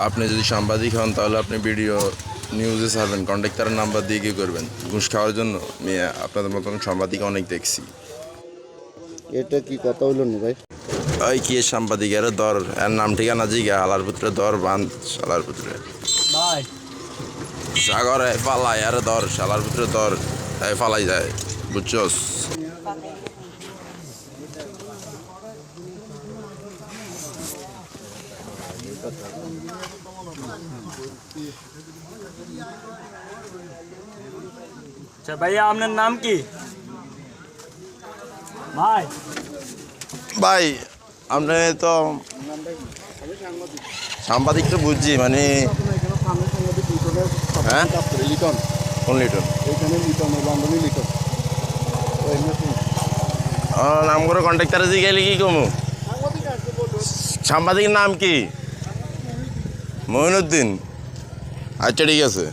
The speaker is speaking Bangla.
আপনি যদি সাংবাদিক হন তাহলে আপনি ভিডিও নিউজে ছাড়বেন, কন্ট্রাক্টরের নাম্বার দিয়ে কী করবেন? ঘুষ খাওয়ার জন্য? মেয়ে আপনাদের মতন সাংবাদিক অনেক দেখছি। এটা কি কথা হইল না ভাই? ওই কি সাংবাদিক, এর দর, এর নাম ঠিকানা জিগা, হালার পুত্রে দর বান, শালার পুত্রে ভাই সাগরে ফালাই, আরে দর, শালার পুত্রে দর, এই ফালাই যায়, বুঝছস? আচ্ছা ভাইয়া আপনার নাম কি ভাই? ভাই আপনি তো সাংবাদিক তো বুঝছি, মানে হ্যাঁ লিটন, কোন লিটন? এইখানে লিটন, লন্ডনে লিটন। নাম করে কন্ট্রাক্টারে জিগাইলে কি কমু? সাংবাদিকের নাম কি? মঈনুদ্দিন। আচ্ছা ঠিক আছে।